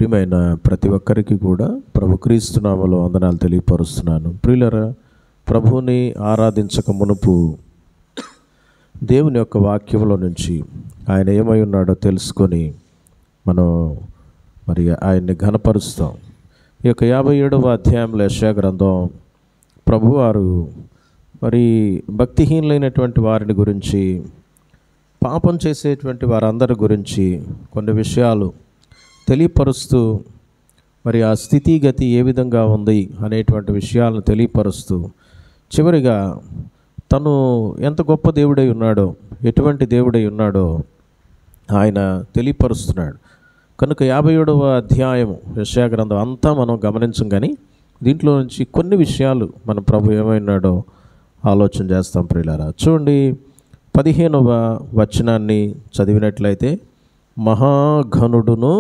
ప్రియమైన ప్రతి ఒక్కరికి కూడా ప్రభు క్రీస్తు నామములో వందనాలు తెలియపరుస్తున్నాను. ప్రియులరా, ప్రభువుని ఆరాధించక మునుపు దేవుని యొక్క వాక్యంలో నుంచి ఆయన ఏమై ఉన్నాడో తెలుసుకొని మనం మరి ఆయన్ని ఘనపరుస్తాం. ఈ యొక్క 57వ అధ్యాయంలో యెషయా గ్రంథం ప్రభువారు మరి భక్తిహీనులైనటువంటి వారిని గురించి, పాపం చేసేటువంటి వారందరి గురించి కొన్ని విషయాలు తెలియపరుస్తూ, మరి ఆ స్థితిగతి ఏ విధంగా ఉంది అనేటువంటి విషయాలను తెలియపరుస్తూ, చివరిగా తను ఎంత గొప్ప దేవుడై ఉన్నాడో, ఎటువంటి దేవుడై ఉన్నాడో ఆయన తెలియపరుస్తున్నాడు. కనుక 57వ అధ్యాయము యెషయా గ్రంథం అంతా మనం గమనించం, కానీ దీంట్లో నుంచి కొన్ని విషయాలు మన ప్రభు ఏమైనాడో ఆలోచన చేస్తాం. ప్రియులారా, చూడండి 15వ వచనాన్ని చదివినట్లయితే, మహాఘనుడును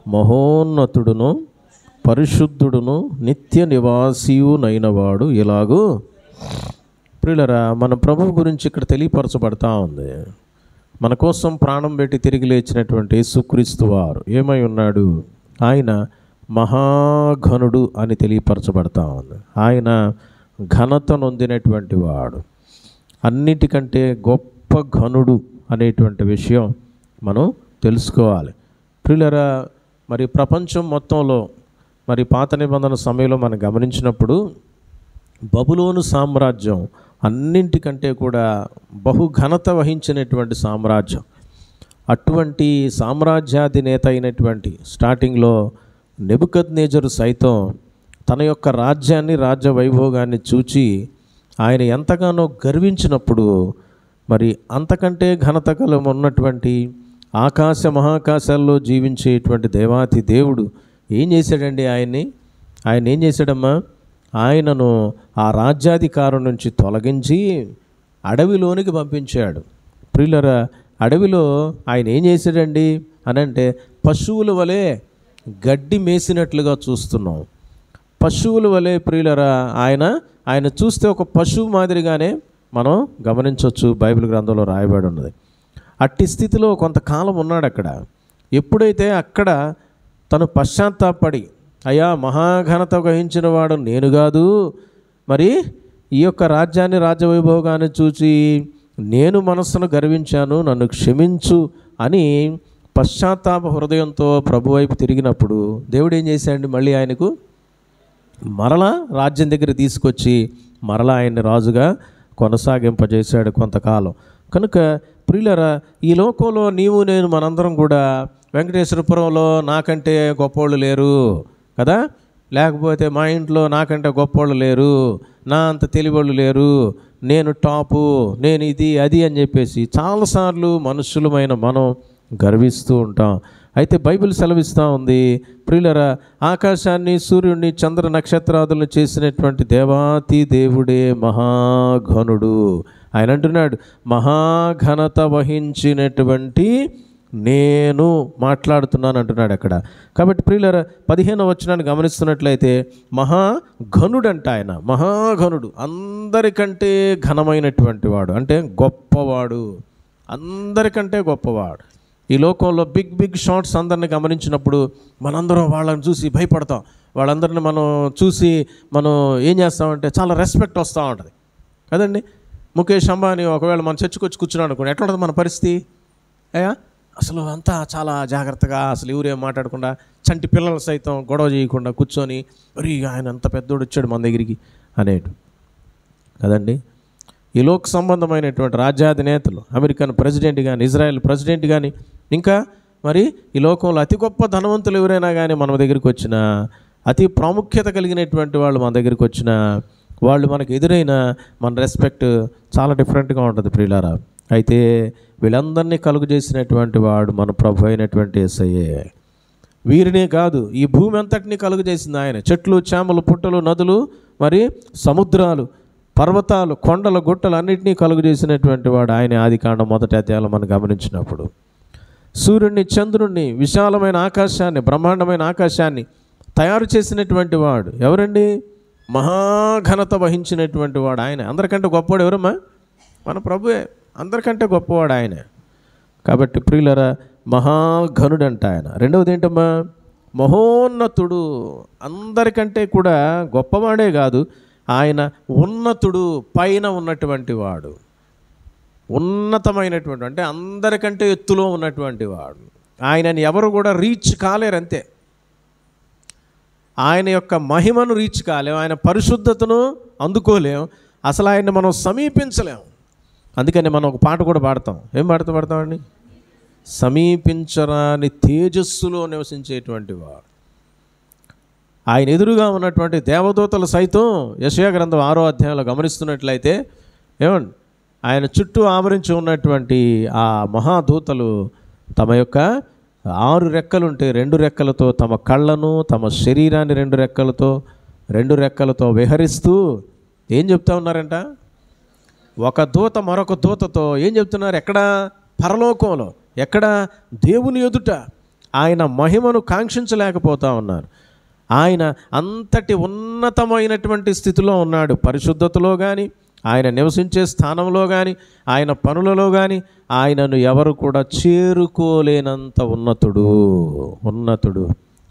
మహోన్నతుడును పరిశుద్ధుడును నిత్య నివాసియునైనవాడు ఇలాగూ. ప్రియులారా, మన ప్రభు గురించి ఇక్కడ తెలియపరచబడతా ఉంది. మన కోసం ప్రాణం పెట్టి తిరిగి లేచినటువంటి యేసుక్రీస్తు వారు ఏమై ఉన్నాడు? ఆయన మహాఘనుడు అని తెలియపరచబడతా ఉంది. ఆయన ఘనత నొందినటువంటి వాడు, అన్నిటికంటే గొప్ప ఘనుడు అనేటువంటి విషయం మనం తెలుసుకోవాలి. ప్రియులారా, మరి ప్రపంచం మొత్తంలో మరి పాత నిబంధన సమయంలో మనం గమనించినప్పుడు బబులోను సామ్రాజ్యం అన్నింటికంటే కూడా బహుఘనత వహించినటువంటి సామ్రాజ్యం. అటువంటి సామ్రాజ్యాధినేత అయినటువంటి స్టార్టింగ్లో నెబుకద్నెజరు సైతం తన యొక్క రాజ్యాన్ని, రాజ్య వైభోగాన్ని చూచి ఆయన ఎంతగానో గర్వించినప్పుడు, మరి అంతకంటే ఘనత కలం ఉన్నటువంటి ఆకాశ మహాకాశాల్లో జీవించేటువంటి దేవాతి దేవుడు ఏం చేశాడండి? ఆయన ఏం చేశాడమ్మా? ఆయనను ఆ రాజ్యాధికారం నుంచి తొలగించి అడవిలోనికి పంపించాడు. ప్రియులరా, అడవిలో ఆయన ఏం చేశాడండి అనంటే, పశువుల వలె గడ్డి మేసినట్లుగా చూస్తున్నాం. పశువుల వలె ప్రియులరా, ఆయన చూస్తే ఒక పశువు మాదిరిగానే మనం గమనించవచ్చు. బైబిల్ గ్రంథంలో రాయబడి ఉన్నది. అట్టి స్థితిలో కొంతకాలం ఉన్నాడు అక్కడ. ఎప్పుడైతే అక్కడ తను పశ్చాత్తాపడి, అయ్యా మహాఘనత వహించిన వాడు నేను కాదు, మరి ఈ యొక్క రాజ్యాన్ని, రాజ్యవైభోగాన్ని చూసి నేను మనస్సును గర్వించాను, నన్ను క్షమించు అని పశ్చాత్తాప హృదయంతో ప్రభు వైపు తిరిగినప్పుడు దేవుడు ఏం చేశాడు? మళ్ళీ ఆయనకు మరలా రాజ్యం దగ్గర తీసుకొచ్చి మరలా ఆయన్ని రాజుగా కొనసాగింపజేశాడు కొంతకాలం. కనుక ప్రియులరా, ఈ లోకంలో నీవు నేను మనందరం కూడా వెంకటేశ్వరపురంలో నాకంటే గొప్పోళ్ళు లేరు కదా, లేకపోతే మా ఇంట్లో నాకంటే గొప్పోళ్ళు లేరు, నా అంత తెలివోళ్ళు లేరు, నేను టాపు, నేను ఇది అది అని చెప్పేసి చాలాసార్లు మనుషులమైన మనం గర్విస్తూ ఉంటాం. అయితే బైబిల్ సెలవిస్తూ ఉంది, ప్రియులరా, ఆకాశాన్ని, సూర్యుడిని, చంద్ర నక్షత్రాదులను చేసినటువంటి దేవాతి దేవుడే మహాఘనుడు. ఆయన అంటున్నాడు, మహాఘనత వహించినటువంటి నేను మాట్లాడుతున్నాను అంటున్నాడు అక్కడ. కాబట్టి ప్రియులరా, 15వ వచనాన్ని గమనిస్తున్నట్లయితే మహాఘనుడంట. ఆయన మహాఘనుడు, అందరికంటే ఘనమైనటువంటి వాడు, అంటే గొప్పవాడు, అందరికంటే గొప్పవాడు. ఈ లోకంలో బిగ్ షాట్స్ అందరిని గమనించినప్పుడు మనందరం వాళ్ళని చూసి భయపడతాం. వాళ్ళందరిని మనం చూసి మనం ఏం చేస్తామంటే చాలా రెస్పెక్ట్ వస్తూ ఉంటుంది కదండి. ముఖేష్ అంబానీ ఒకవేళ మన చర్చకు వచ్చి కూర్చున్నాడు అనుకోండి, ఎట్లా ఉంటుంది మన పరిస్థితి? అయ్యా అసలు అంతా చాలా జాగ్రత్తగా, అసలు ఎవరేం మాట్లాడకుండా, చంటి పిల్లలు సైతం గొడవ చేయకుండా కూర్చొని, మరి ఆయన అంత పెద్దోడు వచ్చాడు మన దగ్గరికి అనేటు కదండి. ఈ లోక సంబంధమైనటువంటి రాజ్యాధినేతలు, అమెరికన్ ప్రెసిడెంట్ కానీ, ఇజ్రాయెల్ ప్రెసిడెంట్ కానీ, ఇంకా మరి ఈ లోకంలో అతి గొప్ప ధనవంతులు ఎవరైనా కానీ మన దగ్గరికి వచ్చినా, అతి ప్రాముఖ్యత కలిగినటువంటి వాళ్ళు మన దగ్గరికి వచ్చినా, వాళ్ళు మనకు ఎదురైన మన రెస్పెక్ట్ చాలా డిఫరెంట్గా ఉంటుంది ప్రియులారా. అయితే వీళ్ళందరినీ కలుగు చేసినటువంటి వాడు మన ప్రభు అయినటువంటి యేసయ్యే. వీరినే కాదు, ఈ భూమి అంతటినీ కలుగు చేసింది ఆయన. చెట్లు, చేమలు, పుట్టలు, నదులు, మరి సముద్రాలు, పర్వతాలు, కొండలు, గుట్టలు అన్నింటినీ కలుగు చేసినటువంటి వాడు ఆయన. ఆదికాండం 1వ అధ్యాయంలో మనం గమనించినప్పుడు సూర్యుడిని, చంద్రుడిని, విశాలమైన ఆకాశాన్ని, బ్రహ్మాండమైన ఆకాశాన్ని తయారు చేసినటువంటి వాడు ఎవరండి? మహాఘనత వహించినటువంటి వాడు ఆయన. అందరికంటే గొప్పవాడు ఎవరమ్మా? మన ప్రభువే. అందరికంటే గొప్పవాడు ఆయన. కాబట్టి ప్రియులరా, మహాఘనుడంట ఆయన. రెండవది ఏంటమ్మా? మహోన్నతుడు, అందరికంటే కూడా గొప్పవాడే కాదు, ఆయన ఉన్నతుడు, పైన ఉన్నటువంటి వాడు, ఉన్నతమైనటువంటి, అంటే అందరికంటే ఎత్తులో ఉన్నటువంటి వాడు. ఆయనని ఎవరు కూడా రీచ్ కాలేరు, అంతే. ఆయన యొక్క మహిమను రీచ్ కాలేం, ఆయన పరిశుద్ధతను అందుకోలేం, అసలు ఆయన్ని మనం సమీపించలేం. అందుకని మనం ఒక పాట కూడా పాడతాం. ఏం పాడతామండి? సమీపించరాని తేజస్సులో నివసించేటువంటి వాడు. ఆయన ఎదురుగా ఉన్నటువంటి దేవదూతలు సైతం యెషయా గ్రంథం 6వ అధ్యాయంలో గమనిస్తున్నట్లయితే ఏమండి, ఆయన చుట్టూ ఆవరించి ఉన్నటువంటి ఆ మహాదూతలు తమ యొక్క 6 రెక్కలుంటే 2 రెక్కలతో తమ కళ్ళను, తమ శరీరాన్ని 2 రెక్కలతో విహరిస్తూ ఏం చెప్తా ఉన్నారంట? ఒక దూత మరొక దూతతో ఏం చెప్తున్నారు? ఎక్కడ? పరలోకంలో. ఎక్కడ? దేవుని ఎదుట. ఆయన మహిమను కాంక్షించలేకపోతా ఉన్నారు. ఆయన అంతటి ఉన్నతమైనటువంటి స్థితిలో ఉన్నాడు. పరిశుద్ధతలో కానీ, ఆయన నివసించే స్థానంలో కానీ, ఆయన పనులలో కానీ ఆయనను ఎవరు కూడా చేరుకోలేనంత ఉన్నతుడు.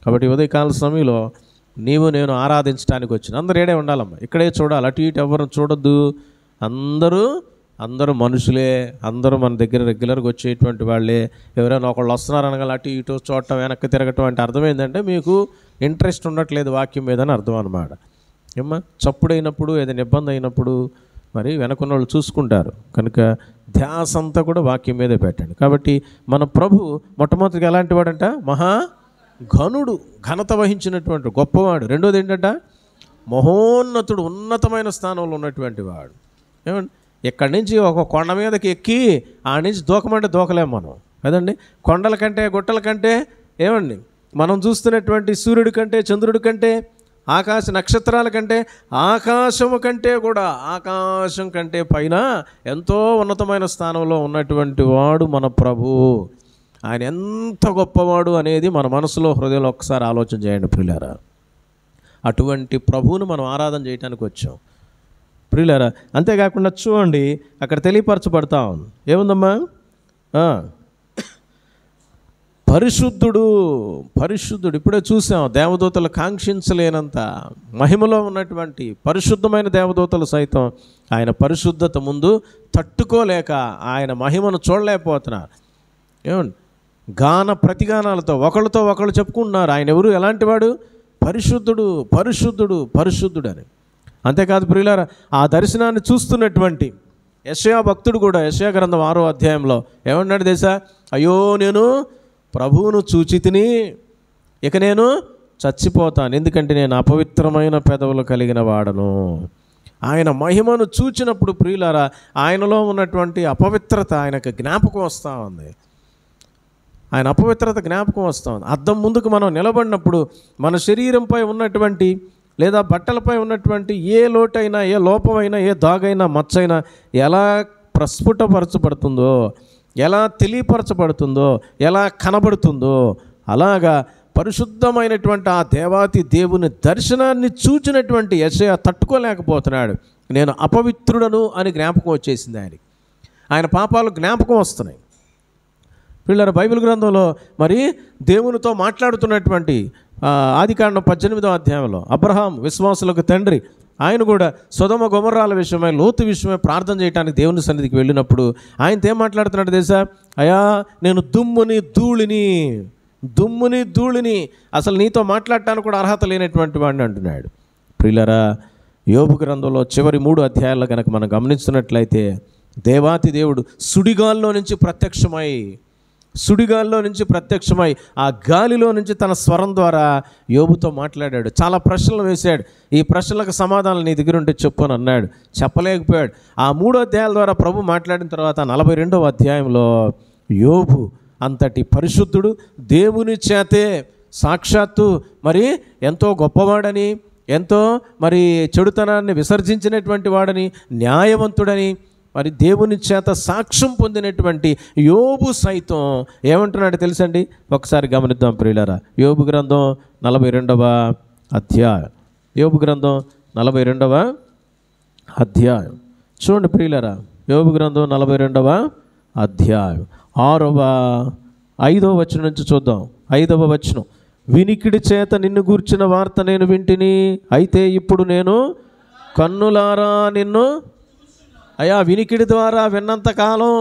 కాబట్టి ఉదయకాల సమయంలో నీవు నేను ఆరాధించడానికి వచ్చిన అందరూ ఏడే ఉండాలమ్మా, ఇక్కడే చూడాలి, అటు ఇటు ఎవరు చూడొద్దు. అందరూ మనుషులే, అందరూ మన దగ్గర రెగ్యులర్గా వచ్చేటువంటి వాళ్ళే. ఎవరైనా ఒకళ్ళు వస్తున్నారు అనగా అటు ఇటు చూడటం, వెనక్కి తిరగటం అంటే అర్థం ఏంటంటే మీకు ఇంట్రెస్ట్ ఉండట్లేదు వాక్యం మీద అని అర్థం అన్నమాట. ఏమ్మా, చప్పుడైనప్పుడు ఏదైనా ఇబ్బంది అయినప్పుడు మరి వెనకున్న వాళ్ళు చూసుకుంటారు. కనుక ధ్యాస అంతా కూడా వాక్యం మీదే పెట్టండి. కాబట్టి మన ప్రభు మొట్టమొదటిగా ఎలాంటి వాడంట? మహా ఘనుడు, ఘనత వహించినటువంటి గొప్పవాడు. రెండోది ఏంటంట? మహోన్నతుడు, ఉన్నతమైన స్థానంలో ఉన్నటువంటి వాడు. ఏమండి, ఇక్కడి నుంచి ఒక కొండ మీదకి ఎక్కి ఆ నుంచి దూకమంటే దూకలేము మనం కదండి. కొండల కంటే, గుట్టల కంటే, ఏమండి, మనం చూస్తున్నటువంటి సూర్యుడి కంటే, చంద్రుడి కంటే, ఆకాశ నక్షత్రాల కంటే, ఆకాశము కంటే కూడా, ఆకాశం కంటే పైన ఎంతో ఉన్నతమైన స్థానంలో ఉన్నటువంటి వాడు మన ప్రభు. ఆయన ఎంత గొప్పవాడు అనేది మన మనసులో, హృదయంలో ఒక్కసారి ఆలోచన చేయండి ప్రియులారా. అటువంటి ప్రభువును మనం ఆరాధన చేయడానికి వచ్చాం ప్రియులారా. అంతేకాకుండా చూడండి, అక్కడ తెలియపరచబడతా ఉంది. ఏముందమ్మా? పరిశుద్ధుడు. ఇప్పుడే చూసాం, దేవదూతలు కాంక్షించలేనంత మహిమలో ఉన్నటువంటి పరిశుద్ధమైన దేవదూతలు సైతం ఆయన పరిశుద్ధత ముందు తట్టుకోలేక ఆయన మహిమను చూడలేకపోతున్నారు. ఏమండి, గాన ప్రతిగానాలతో ఒకళ్ళతో ఒకళ్ళు చెప్పుకుంటున్నారు ఆయన ఎవరు, ఎలాంటి వాడు? పరిశుద్ధుడు అని. అంతేకాదు ప్రియులారా, ఆ దర్శనాన్ని చూస్తున్నటువంటి యెషయా భక్తుడు కూడా యెషయా గ్రంథం 6వ అధ్యాయంలో ఏమన్నాడు తెలుసా? అయ్యో, నేను ప్రభువును చూచి తిని ఇక నేను చచ్చిపోతాను, ఎందుకంటే నేను అపవిత్రమైన పెదవులు కలిగిన వాడను. ఆయన మహిమను చూచినప్పుడు ప్రియులారా, ఆయనలో ఉన్నటువంటి అపవిత్రత ఆయనకు జ్ఞాపకం వస్తూ ఉంది. ఆయన అపవిత్రత జ్ఞాపకం వస్తూ ఉంది. అద్దం ముందుకు మనం నిలబడినప్పుడు మన శరీరంపై ఉన్నటువంటి లేదా బట్టలపై ఉన్నటువంటి ఏ లోటైనా, ఏ లోపమైనా, ఏ దాగైనా, మచ్చైనా ఎలా ప్రస్ఫుటపరచబడుతుందో, ఎలా తెలియపరచబడుతుందో, ఎలా కనబడుతుందో, అలాగా పరిశుద్ధమైనటువంటి ఆ దేవాతి దేవుని దర్శనాన్ని చూచినటువంటి యెషయా తట్టుకోలేకపోతున్నాడు. నేను అపవిత్రుడను అని జ్ఞాపకం వచ్చేసింది ఆయనకి. ఆయన పాపాలు జ్ఞాపకం వస్తున్నాయి. పిల్లల బైబిల్ గ్రంథంలో మరి దేవునితో మాట్లాడుతున్నటువంటి ఆదికాండం 18వ అధ్యాయంలో అబ్రహాం విశ్వాసులకు తండ్రి, ఆయన కూడా సొదొమ గొమొర్రాల విషయమై, లోతు విషయమై ప్రార్థన చేయడానికి దేవుని సన్నిధికి వెళ్ళినప్పుడు ఆయనతో ఏం మాట్లాడుతున్నాడు తెలుసా? అయ్యా, నేను దుమ్ముని ధూళిని అసలు నీతో మాట్లాడటానికి కూడా అర్హత లేనటువంటి వాడిని అంటున్నాడు. ప్రియులరా, యోబు గ్రంథంలో చివరి 3 అధ్యాయాల్లో కనుక మనం గమనించినట్లయితే దేవాతి దేవుడు సుడిగాల్లో నుంచి ప్రత్యక్షమై ఆ గాలిలో నుంచి తన స్వరం ద్వారా యోబుతో మాట్లాడాడు. చాలా ప్రశ్నలు వేశాడు. ఈ ప్రశ్నలకు సమాధానం నీ దగ్గర ఉంటే చెప్పు అని అన్నాడు. చెప్పలేకపోయాడు. ఆ 3 అధ్యాయాల ద్వారా ప్రభు మాట్లాడిన తర్వాత 42వ అధ్యాయంలో యోబు అంతటి పరిశుద్ధుడు, దేవుని చేతే సాక్షాత్తు మరి ఎంతో గొప్పవాడని, ఎంతో మరి చెడుతనాన్ని విసర్జించినటువంటి వాడని, న్యాయవంతుడని, మరి దేవుని చేత సాక్ష్యం పొందినటువంటి యోబు సైతం ఏమంటున్నాడు తెలుసండి? ఒకసారి గమనిద్దాం ప్రియులారా. యోబు గ్రంథం 42వ అధ్యాయం. యోబు గ్రంథం 42వ అధ్యాయం చూడండి ప్రియులారా. యోబు గ్రంథం 42వ అధ్యాయం 5వ వచనం నుంచి చూద్దాం. 5వ వచనం, వినికిడి చేత నిన్ను గూర్చిన వార్త నేను వింటిని, అయితే ఇప్పుడు నేను కన్నులారా నిన్ను. అయ్యా, వినికిడి ద్వారా విన్నంతకాలం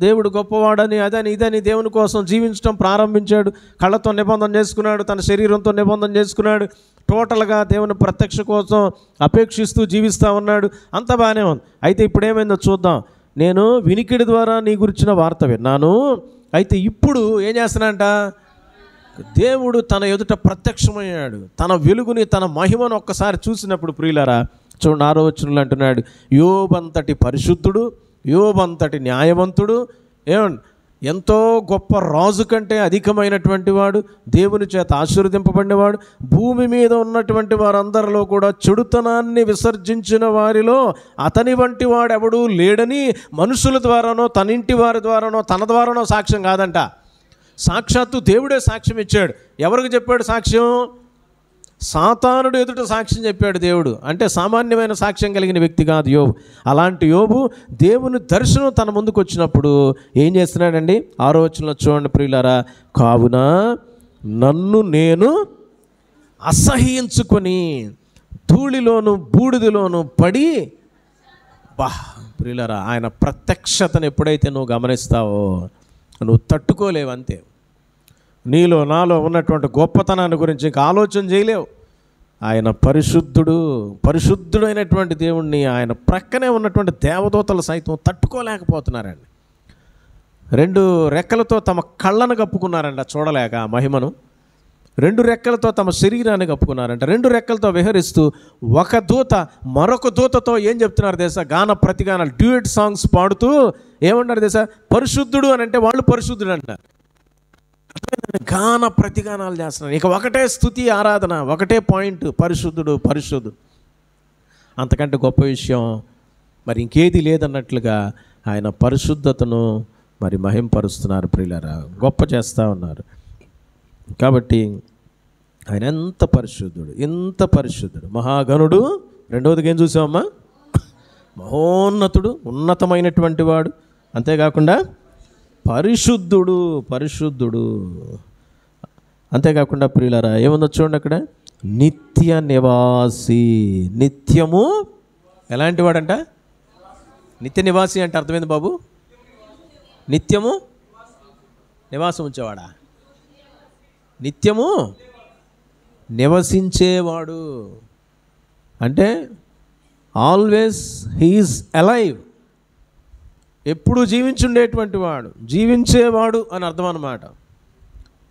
దేవుడు గొప్పవాడని అదని ఇదని దేవుని కోసం జీవించడం ప్రారంభించాడు. కళ్ళతో నిబంధన చేసుకున్నాడు, తన శరీరంతో నిబంధన చేసుకున్నాడు, టోటల్గా దేవుని ప్రత్యక్ష కోసం అపేక్షిస్తూ జీవిస్తూ ఉన్నాడు. అంత బాగానే ఉంది. అయితే ఇప్పుడు ఏమైందో చూద్దాం. నేను వినికిడి ద్వారా నీ గురించిన వార్త విన్నాను, అయితే ఇప్పుడు ఏం చేస్తున్నానంట, దేవుడు తన ఎదుట ప్రత్యక్షమయ్యాడు. తన వెలుగుని, తన మహిమను ఒక్కసారి చూసినప్పుడు ప్రియులారా, చూడండి 6వ వచనంలో అంటున్నాడు, యోబంతటి పరిశుద్ధుడు, యోబంతటి న్యాయవంతుడు, ఎంతో గొప్ప రాజు కంటే అధికమైనటువంటి వాడు, దేవుని చేత ఆశీర్వదింపబడినవాడు, భూమి మీద ఉన్నటువంటి వారందరిలో కూడా చెడుతనాన్ని విసర్జించిన వారిలో అతని వంటి వాడెవడూ లేడని మనుషుల ద్వారానో, తన ఇంటి వారి ద్వారానో, తన ద్వారానో సాక్ష్యం కాదంట, సాక్షాత్తు దేవుడే సాక్ష్యం ఇచ్చాడు. ఎవరికి చెప్పాడు సాక్ష్యం? సాతానుడు ఎదుట సాక్ష్యం చెప్పాడు దేవుడు. అంటే సామాన్యమైన సాక్ష్యం కలిగిన వ్యక్తి కాదు యోబు. అలాంటి యోబు దేవుని దర్శనం తన ముందుకు వచ్చినప్పుడు ఏం చేస్తున్నాడండి? 6వ వచనంలో చూడండి ప్రియులారా, కావున నన్ను నేను అసహ్యించుకొని ధూళిలోను బూడిదలోను పడి. ప్రియులారా, ఆయన ప్రత్యక్షతను ఎప్పుడైతే నువ్వు గమనిస్తావో నువ్వు తట్టుకోలేవు. అంతే, నీలో నాలో ఉన్నటువంటి గొప్పతనాన్ని గురించి ఇంకా ఆలోచన చేయలేవు. ఆయన పరిశుద్ధుడు, పరిశుద్ధుడైనటువంటి దేవుణ్ణి ఆయన ప్రక్కనే ఉన్నటువంటి దేవదూతలు సైతం తట్టుకోలేకపోతున్నారండి. 2 రెక్కలతో తమ కళ్ళను కప్పుకున్నారంట చూడలేక మహిమను, 2 రెక్కలతో తమ శరీరాన్ని కప్పుకున్నారంట. 2 రెక్కలతో విహరిస్తూ ఒక దూత మరొక దూతతో ఏం చెప్తున్నారు తెలుసా? గాన ప్రతిగానాలు, డ్యూయట్ సాంగ్స్ పాడుతూ ఏమన్నారు తెలుసా? పరిశుద్ధుడు అని అంటే వాళ్ళు పరిశుద్ధుడు అంటారు, గాన ప్రతిగానాలు చేస్తున్నారు. ఇక ఒకటే స్తుతి ఆరాధన, ఒకటే పాయింట్, పరిశుద్ధుడు పరిశుద్ధుడు. అంతకంటే గొప్ప విషయం మరి ఇంకేది లేదన్నట్లుగా ఆయన పరిశుద్ధతను మరి మహింపరుస్తున్నారు ప్రియులారా, గొప్ప చేస్తూ ఉన్నారు. కాబట్టి ఆయన ఎంత పరిశుద్ధుడు, ఎంత పరిశుద్ధుడు, మహాగణుడు. రెండవదిగా ఏం చూసామమ్మా? మహోన్నతుడు, ఉన్నతమైనటువంటి వాడు. అంతేకాకుండా పరిశుద్ధుడు, పరిశుద్ధుడు. అంతేకాకుండా ప్రియులారా ఏముందో చూడండి అక్కడ, నిత్య నివాసి. నిత్యము ఎలాంటి వాడంట? నిత్య నివాసి అంటే అర్థమైంది బాబు? నిత్యము నివాసం ఉంచేవాడా? నిత్యము నివసించేవాడు అంటే ఆల్వేస్ హీఈస్ అలైవ్, ఎప్పుడు జీవించుండేటువంటి వాడు, జీవించేవాడు అని అర్థం అన్నమాట.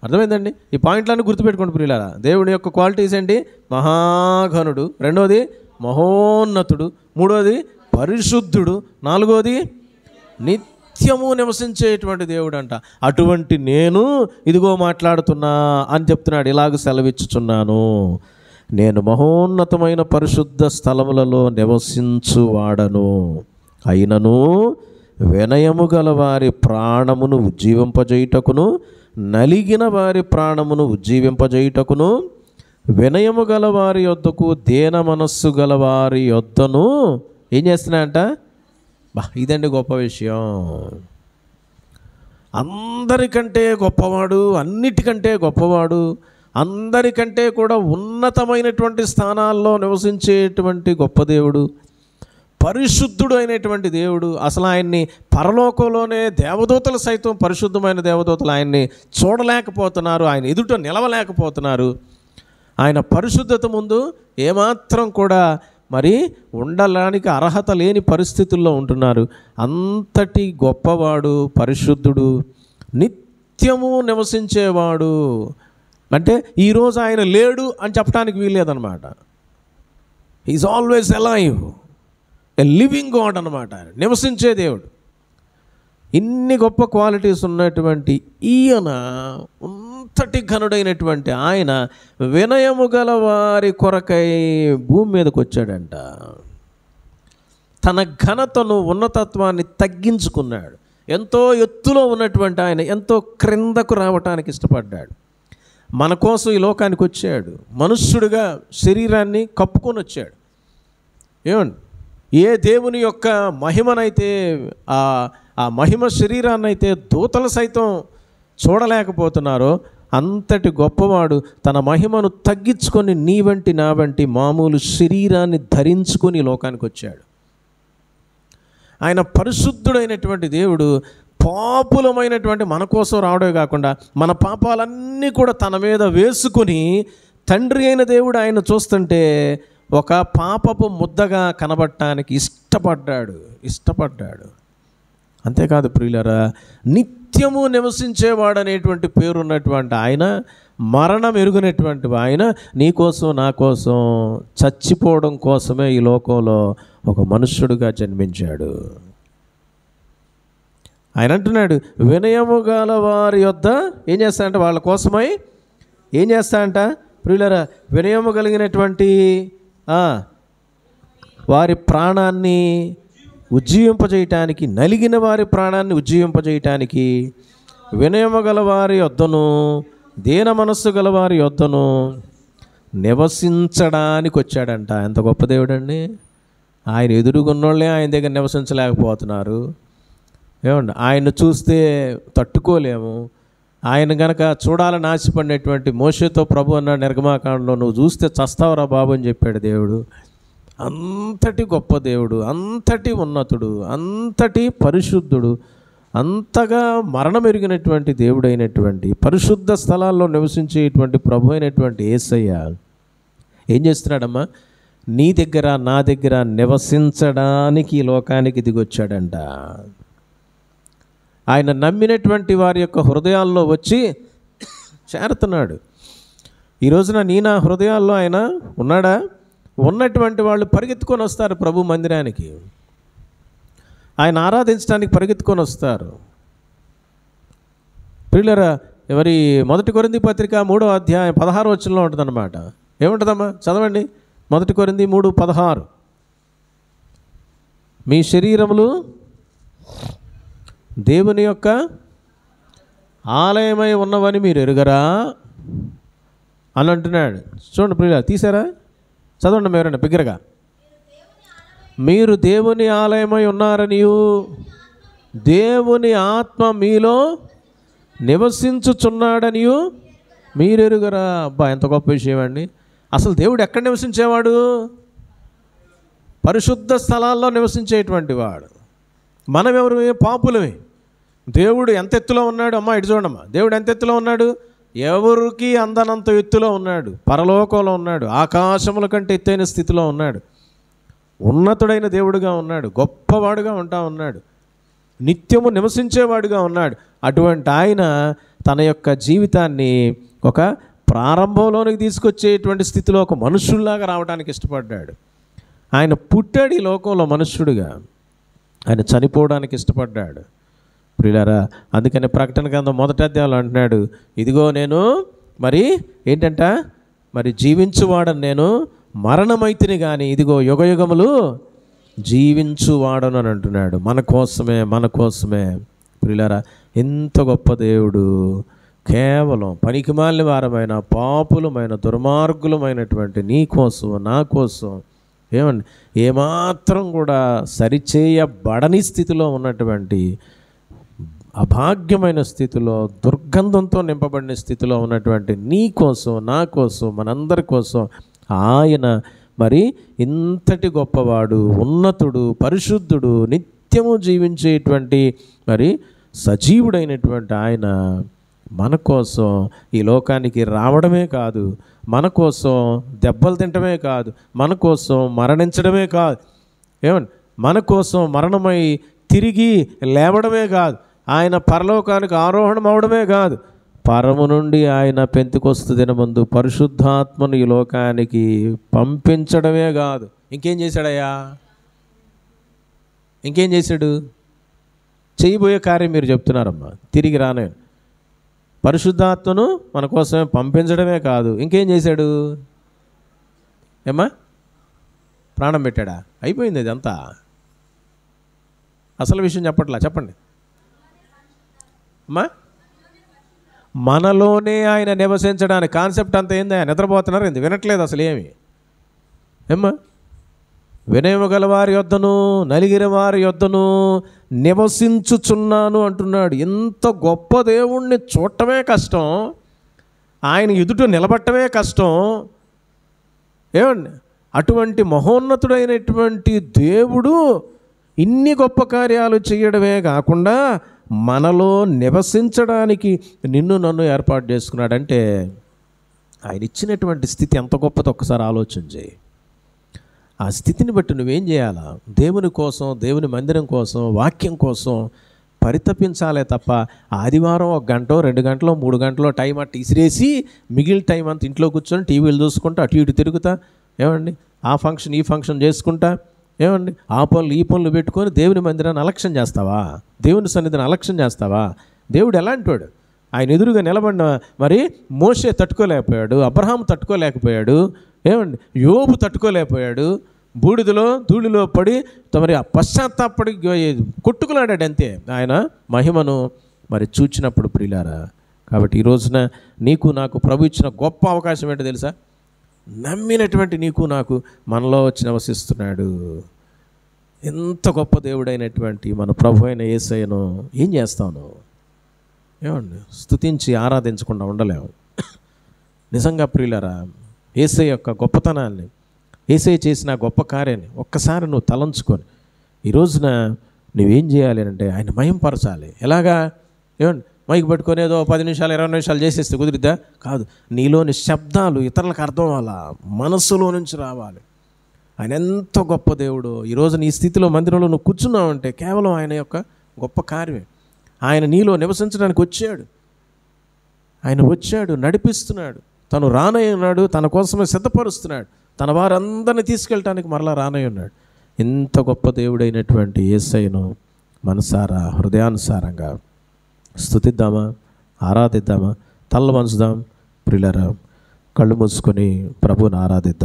అర్థమైందండి? ఈ పాయింట్లన్నీ గుర్తుపెట్టుకోండి ప్రియులారా. దేవుని యొక్క క్వాలిటీస్ ఏంటి? మహాఘనుడు, రెండోది మహోన్నతుడు, మూడోది పరిశుద్ధుడు, నాలుగోది నిత్యము నివసించేటువంటి దేవుడు అంట. అటువంటి నేను ఇదిగో మాట్లాడుతున్నా అని చెప్తున్నాడు. ఇలాగ సెలవిచ్చుచున్నాను, నేను మహోన్నతమైన పరిశుద్ధ స్థలములలో నివసించువాడను, అయినను వినయము గల వారి ప్రాణమును ఉజ్జీవింపజేయుటకును, నలిగిన వారి ప్రాణమును ఉజ్జీవింపజేయుటకును, వినయము గల వారి యొద్దకు దేన మనస్సు గల వారి యొద్దను ఏం చేస్తున్నాయంట? ఇదండి గొప్ప విషయం. అందరికంటే గొప్పవాడు, అన్నిటికంటే గొప్పవాడు, అందరికంటే కూడా ఉన్నతమైనటువంటి స్థానాల్లో నివసించేటువంటి గొప్ప దేవుడు, పరిశుద్ధుడు అయినటువంటి దేవుడు. అసలు ఆయన్ని పరలోకంలోనే దేవదూతలు సైతం, పరిశుద్ధమైన దేవదూతలు ఆయన్ని చూడలేకపోతున్నారు, ఆయన ఎదుట నిలవలేకపోతున్నారు. ఆయన పరిశుద్ధత ముందు ఏమాత్రం కూడా మరి ఉండడానికి అర్హత లేని పరిస్థితుల్లో ఉంటున్నారు. అంతటి గొప్పవాడు, పరిశుద్ధుడు, నిత్యము నివసించేవాడు. అంటే ఈరోజు ఆయన లేడు అని చెప్పడానికి వీల్లేదన్నమాట. Is always alive, a living god అన్నమాట, నివసించే దేవుడు. ఇన్ని గొప్ప క్వాలిటీస్ ఉన్నటువంటి ఈయన, అంతటి ఘనుడైనటువంటి ఆయన వినయము గల వారి కొరకై భూమి మీదకి వచ్చాడంట. తన ఘనతను, ఉన్నతత్వాన్ని తగ్గించుకున్నాడు. ఎంతో ఎత్తులో ఉన్నటువంటి ఆయన ఎంతో క్రిందకు రావటానికి ఇష్టపడ్డాడు. మన కోసం ఈ లోకానికి వచ్చాడు, మనుష్యుడిగా శరీరాన్ని కప్పుకొని వచ్చాడు. ఏమండి, ఏ దేవుని యొక్క మహిమనైతే, ఆ మహిమ శరీరాన్ని అయితే దూతలు సైతం చూడలేకపోతున్నారో అంతటి గొప్పవాడు తన మహిమను తగ్గించుకొని నీ వంటి నా వంటి మామూలు శరీరాన్ని ధరించుకొని లోకానికి వచ్చాడు. ఆయన పరిశుద్ధుడైనటువంటి దేవుడు పాపులమైనటువంటి మన కోసం రావడమే కాకుండా మన పాపాలన్నీ కూడా తన మీద వేసుకొని తండ్రి అయిన దేవుడు ఆయన చూస్తుంటే ఒక పాపపు ముద్దగా కనబడటానికి ఇష్టపడ్డాడు. అంతేకాదు ప్రియులారా, నిత్యము నివసించేవాడు అనేటువంటి పేరున్నటువంటి ఆయన, మరణం ఎరుగనటువంటి ఆయన నీ కోసం నా కోసం చచ్చిపోవడం కోసమే ఈ లోకంలో ఒక మనుష్యుడిగా జన్మించాడు. ఆయన అంటున్నాడు, వినయము గల వారి యొద్ద ఏం చేస్తాడంట, వాళ్ళ కోసమై ఏం చేస్తాడంట ప్రియులారా, వినయము కలిగినటువంటి వారి ప్రాణాన్ని ఉజ్జీవింపజేయటానికి, నలిగిన వారి ప్రాణాన్ని ఉజ్జీవింపజేయటానికి, వినయము గల వారి యొద్దను దీన మనస్సు గల వారి యొద్దను నివసించడానికి వచ్చాడంట. ఎంత గొప్ప దేవుడండి! ఆయన ఎదురుగున్నోళ్ళే ఆయన దగ్గర నివసించలేకపోతున్నారు. ఏమండి, ఆయన చూస్తే తట్టుకోలేము. ఆయన గనక చూడాలని ఆశపడినటువంటి మోషేతో ప్రభు అన్నాడు నిర్గమాకాండంలో, నువ్వు చూస్తే చస్తావురా బాబు అని చెప్పాడు దేవుడు. అంతటి గొప్ప దేవుడు, అంతటి ఉన్నతుడు, అంతటి పరిశుద్ధుడు, అంతగా మరణం ఎరిగినటువంటి దేవుడైనటువంటి పరిశుద్ధ స్థలాల్లో నివసించేటువంటి ప్రభు అయినటువంటి యేసయ్య ఏం చేస్తున్నాడమ్మా, నీ దగ్గర నా దగ్గర నివసించడానికి ఈ లోకానికి దిగొచ్చాడంట. ఆయన నమ్మినటువంటి వారి యొక్క హృదయాల్లో వచ్చి చేరుతున్నాడు. ఈ రోజున నీ నా హృదయాల్లో ఆయన ఉన్నాడా? ఉన్నటువంటి వాళ్ళు పరిగెత్తుకొని వస్తారు ప్రభు మందిరానికి, ఆయన ఆరాధించడానికి పరిగెత్తుకొని వస్తారు. ప్రియులారా, మరి 1 కొరింథీ పత్రిక 3వ అధ్యాయం 16వ వచనంలో ఉంటుందన్నమాట. ఏముంటుందమ్మా, చదవండి. 1 కొరింథీ 3:16. మీ శరీరములు దేవుని యొక్క ఆలయమై ఉన్నవని మీరు ఎరుగరా అని అంటున్నాడు. చూడండి ప్రియులా, తీసారా? చదవండి ఎవరైనా బిగ్గరగా. మీరు దేవుని ఆలయమై ఉన్నారనియు దేవుని ఆత్మ మీలో నివసించుచున్నాడనియు మీరు ఎరుగరా. అబ్బా, ఎంత గొప్ప విషయం అండి! అసలు దేవుడు ఎక్కడ నివసించేవాడు? పరిశుద్ధ స్థలాల్లో నివసించేటువంటి వాడు. మనం ఎవరు? పాపులమే. దేవుడు ఎంత ఎత్తులో ఉన్నాడు అమ్మా, ఇటు చూడమ్మా. దేవుడు ఎంత ఎత్తులో ఉన్నాడు? ఎవరికి అందనంత ఎత్తులో ఉన్నాడు. పరలోకంలో ఉన్నాడు, ఆకాశముల కంటే ఎత్తైన స్థితిలో ఉన్నాడు, ఉన్నతుడైన దేవుడుగా ఉన్నాడు, గొప్పవాడుగా ఉంటా ఉన్నాడు, నిత్యము నివసించేవాడుగా ఉన్నాడు. అటువంటి ఆయన తన యొక్క జీవితాన్ని ఒక ప్రారంభంలోనికి తీసుకొచ్చేటువంటి స్థితిలో ఒక మనుషుల్లాగా రావడానికి ఇష్టపడ్డాడు. ఆయన పుట్టాడు ఈ లోకంలో మనుష్యుడిగా, ఆయన చనిపోవడానికి ఇష్టపడ్డాడు. ప్రియులారా, అందుకని ప్రకటన గ్రంథం 1వ అధ్యాయంలో అంటున్నాడు, ఇదిగో నేను మరి ఏంటంట, మరి జీవించువాడను, నేను మరణమైతిని కానీ ఇదిగో యుగయుగములు జీవించువాడను అని అంటున్నాడు. మన కోసమే. ప్రియులారా, ఎంత గొప్ప దేవుడు! కేవలం పనికిమాలిన వారమైన, పాపులమైన, దుర్మార్గులమైనటువంటి నీ కోసం, నా కోసం, ఏమండి, ఏమాత్రం కూడా సరిచేయబడని స్థితిలో ఉన్నటువంటి, అభాగ్యమైన స్థితిలో, దుర్గంధంతో నింపబడిన స్థితిలో ఉన్నటువంటి నీ కోసం, నా కోసం, మనందరి కోసం ఆయన మరి ఇంతటి గొప్పవాడు, ఉన్నతుడు, పరిశుద్ధుడు, నిత్యము జీవించేటువంటి మరి సజీవుడైనటువంటి ఆయన మన కోసం ఈ లోకానికి రావడమే కాదు, మన కోసం దెబ్బలు తినటమే కాదు, మన కోసం మరణించడమే కాదు, ఏమండి, మన కోసం మరణమై తిరిగి లేవడమే కాదు, ఆయన పరలోకానికి ఆరోహణం అవడమే కాదు, పరము నుండి ఆయన పెంతెకొస్తు దినమందు పరిశుద్ధాత్మను ఈ లోకానికి పంపించడమే కాదు, ఇంకేం చేశాడయ్యా? ఇంకేం చేశాడు? చేయబోయే కార్యం మీరు చెప్తున్నారమ్మా, తిరిగి రానే పరిశుద్ధాత్మను మన కోసమే పంపించడమే కాదు, ఇంకేం చేశాడు? ఏమ్మా, ప్రాణం పెట్టాడా? అయిపోయింది ఇదంతా. అసలు విషయం చెప్పట్లా, చెప్పండి అమ్మా. మనలోనే ఆయన నివసించడానికి కాన్సెప్ట్ అంతా ఏంది? నిద్రపోతున్నారు ఏంది? వినట్లేదు అసలు ఏమి. ఏమ్మా, వినయము గల వారి యొద్దను నలిగిన వారి యొద్దను నివసించుచున్నాను అంటున్నాడు. ఎంత గొప్ప దేవుణ్ణి చూడటమే కష్టం, ఆయన ఎదుట నిలబట్టమే కష్టం. ఏమండి, అటువంటి మహోన్నతుడైనటువంటి దేవుడు ఇన్ని గొప్ప కార్యాలు చేయడమే కాకుండా మనలో నివసించడానికి నిన్ను నన్ను ఏర్పాటు చేసుకున్నాడంటే ఆయన ఇచ్చినటువంటి స్థితి ఎంత గొప్పదో ఒక్కసారి ఆలోచన చేయి. ఆ స్థితిని బట్టి నువ్వేం చేయాలా? దేవుని కోసం, దేవుని మందిరం కోసం, వాక్యం కోసం పరితపించాలే తప్ప ఆదివారం 1 గంట 2 గంటలో 3 గంటలో టైం అట్టు ఇసిరేసి మిగిలిన టైం అంతా ఇంట్లో కూర్చొని టీవీలు చూసుకుంటా అటు ఇటు తిరుగుతా, ఏమండి, ఆ ఫంక్షన్ ఈ ఫంక్షన్ చేసుకుంటా, ఏమండి, ఆ పనులు ఈ పనులు పెట్టుకొని దేవుని మందిరాన్ని అలక్ష్యం చేస్తావా? దేవుని సన్నిధిని అలక్ష్యం చేస్తావా? దేవుడు ఎలాంటి వాడు? ఆయన ఎదురుగా నిలబడిన మరి మోషే తట్టుకోలేకపోయాడు, అబ్రహాం తట్టుకోలేకపోయాడు, ఏమండి, యోబు తట్టుకోలేకపోయాడు. బూడిదలో ధూళిలో పడి మరి ఆ పశ్చాత్తాపడి కొట్టుకులాడాడు అంతే ఆయన మహిమను మరి చూచినప్పుడు. ప్రియులారా, కాబట్టి ఈ రోజున నీకు నాకు ప్రభు ఇచ్చిన గొప్ప అవకాశం ఏంటో తెలుసా? నమ్మినటువంటి నీకు నాకు మనలో వచ్చి నివసిస్తున్నాడు. ఎంత గొప్ప దేవుడైనటువంటి మన ప్రభు అయిన యేసయ్యను ఏం చేస్తాను? ఏమండి, స్తుతించి ఆరాధించకుండా ఉండలేము. నిజంగా ప్రియులారా, యేసయ్య యొక్క గొప్పతనాన్ని, యేసయ్య చేసిన గొప్ప కార్యాన్ని ఒక్కసారి నువ్వు తలంచుకొని ఈ రోజున నువ్వేం చేయాలి అంటే ఆయన మహింపరచాలి. ఎలాగా? ఏమండి, మైక్ పట్టుకొని ఏదో 10 నిమిషాలు 20 నిమిషాలు చేసేస్తే కుదిరిద్దా? కాదు. నీలోని శబ్దాలు ఇతరులకు అర్థం అవ్వాలా, మనస్సులో నుంచి రావాలి. ఆయన ఎంత గొప్ప దేవుడు. ఈరోజు నీ స్థితిలో మందిరంలో నువ్వు కూర్చున్నావంటే కేవలం ఆయన యొక్క గొప్ప కార్యమే. ఆయన నీలో నివసించడానికి వచ్చాడు. ఆయన వచ్చాడు, నడిపిస్తున్నాడు, తను రానై ఉన్నాడు, తన కోసమే సిద్ధపరుస్తున్నాడు, తన వారందరినీ తీసుకెళ్ళటానికి మరలా రానై ఉన్నాడు. ఎంత గొప్ప దేవుడైనటువంటి యేసయ్యను మనసారా హృదయానుసారంగా స్తుతిద్దామా, ఆరాధిద్దామా? తల్ల వంచుదాం ప్రియులారా, కళ్ళు మూసుకొని ప్రభువుని ఆరాధిద్దాం.